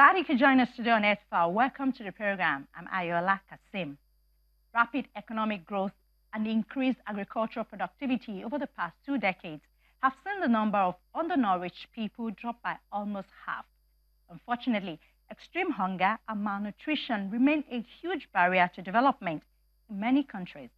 Glad you could join us today on Earthfile. Welcome to the program. I'm Ayola Kasim. Rapid economic growth and increased agricultural productivity over the past 2 decades have seen the number of undernourished people drop by almost half. Unfortunately, extreme hunger and malnutrition remain a huge barrier to development in many countries.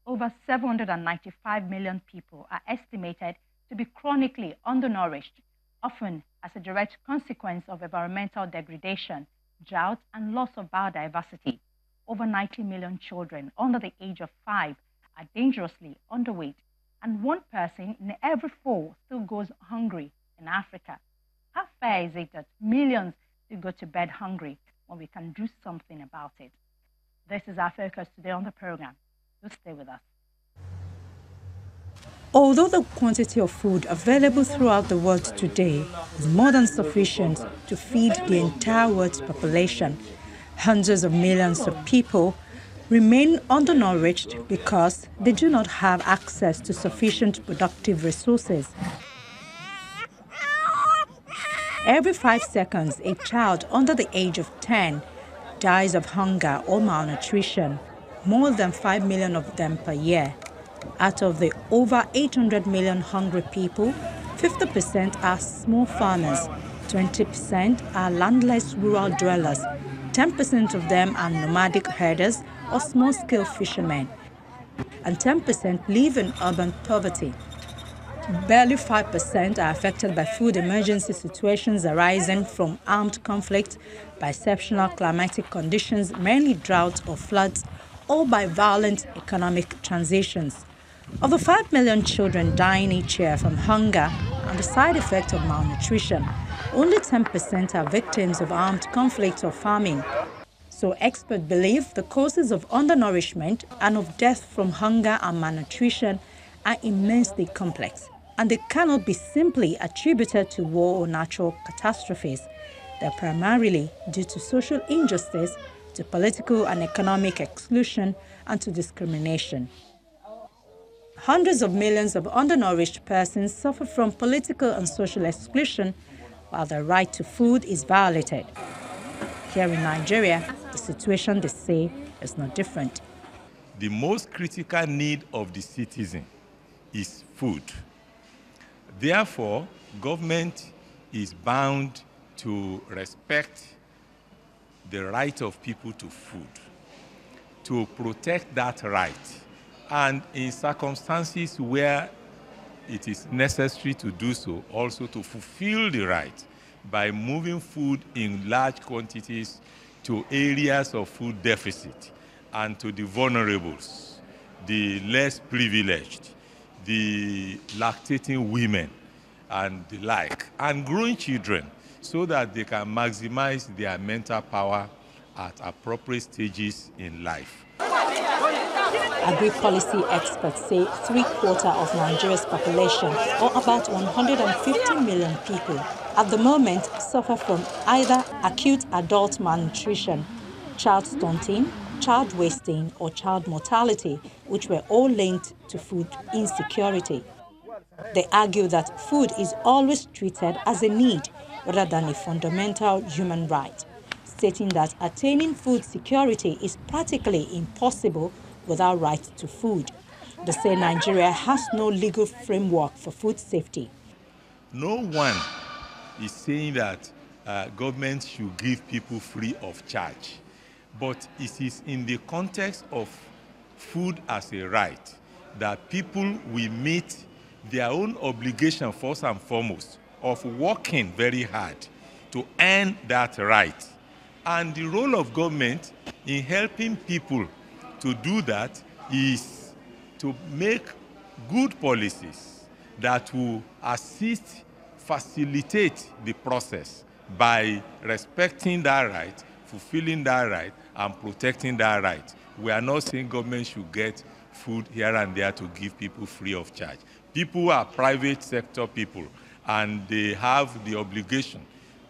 Over 795 million people are estimated to be chronically undernourished, often as a direct consequence of environmental degradation, drought, and loss of biodiversity. Over 90 million children under the age of 5 are dangerously underweight, and 1 person in every 4 still goes hungry in Africa. How fair is it that millions still go to bed hungry when we can do something about it? This is our focus today on the program. Do stay with us. Although the quantity of food available throughout the world today is more than sufficient to feed the entire world's population, hundreds of millions of people remain undernourished because they do not have access to sufficient productive resources. Every 5 seconds, a child under the age of 10 dies of hunger or malnutrition, more than 5 million of them per year. Out of the over 800 million hungry people, 50% are small farmers, 20% are landless rural dwellers, 10% of them are nomadic herders or small-scale fishermen, and 10% live in urban poverty. Barely 5% are affected by food emergency situations arising from armed conflict, by exceptional climatic conditions, mainly drought or floods, or by violent economic transitions. Of the 5 million children dying each year from hunger and the side effect of malnutrition, only 10% are victims of armed conflict or famine. So experts believe the causes of undernourishment and of death from hunger and malnutrition are immensely complex, and they cannot be simply attributed to war or natural catastrophes. They're primarily due to social injustice, to political and economic exclusion, and to discrimination. Hundreds of millions of undernourished persons suffer from political and social exclusion, while their right to food is violated. Here in Nigeria, the situation, they say, is not different. The most critical need of the citizen is food. Therefore, government is bound to respect the right of people to food, to protect that right, and in circumstances where it is necessary to do so, also to fulfill the right by moving food in large quantities to areas of food deficit and to the vulnerables, the less privileged, the lactating women and the like, and growing children, so that they can maximize their mental power at appropriate stages in life. Agri-policy experts say 3/4 of Nigeria's population, or about 150 million people, at the moment suffer from either acute adult malnutrition, child stunting, child wasting, or child mortality, which were all linked to food insecurity. They argue that food is always treated as a need rather than a fundamental human right, stating that attaining food security is practically impossible without right to food. They say Nigeria has no legal framework for food safety. No one is saying that government should give people free of charge, but it is in the context of food as a right that people will meet their own obligation first and foremost of working very hard to earn that right. And the role of government in helping people to do that is to make good policies that will assist, facilitate the process by respecting that right, fulfilling that right, and protecting that right. We are not saying government should get food here and there to give people free of charge. People are private sector people, and they have the obligation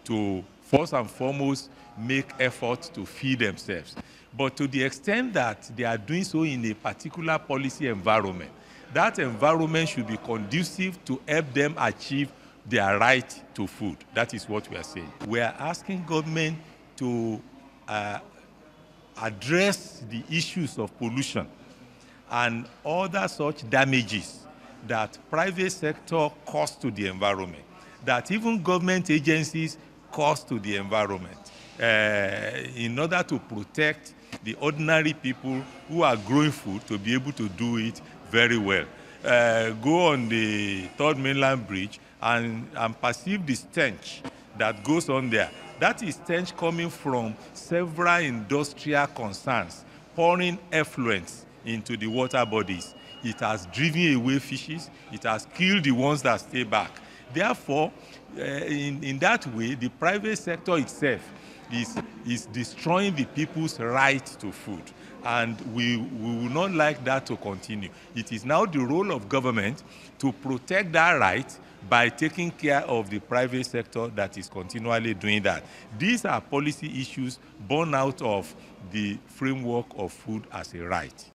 to first and foremost make efforts to feed themselves. But to the extent that they are doing so in a particular policy environment, that environment should be conducive to help them achieve their right to food. That is what we are saying. We are asking government to address the issues of pollution and other such damages that private sector cause to the environment, that even government agencies cause to the environment, in order to protect the ordinary people who are growing food to be able to do it very well. Go on the Third Mainland Bridge and perceive the stench that goes on there. That is stench coming from several industrial concerns, pouring effluents into the water bodies. It has driven away fishes. It has killed the ones that stay back. Therefore, in that way, the private sector itself is destroying the people's right to food. And we will not like that to continue. It is now the role of government to protect that right by taking care of the private sector that is continually doing that. These are policy issues born out of the framework of food as a right.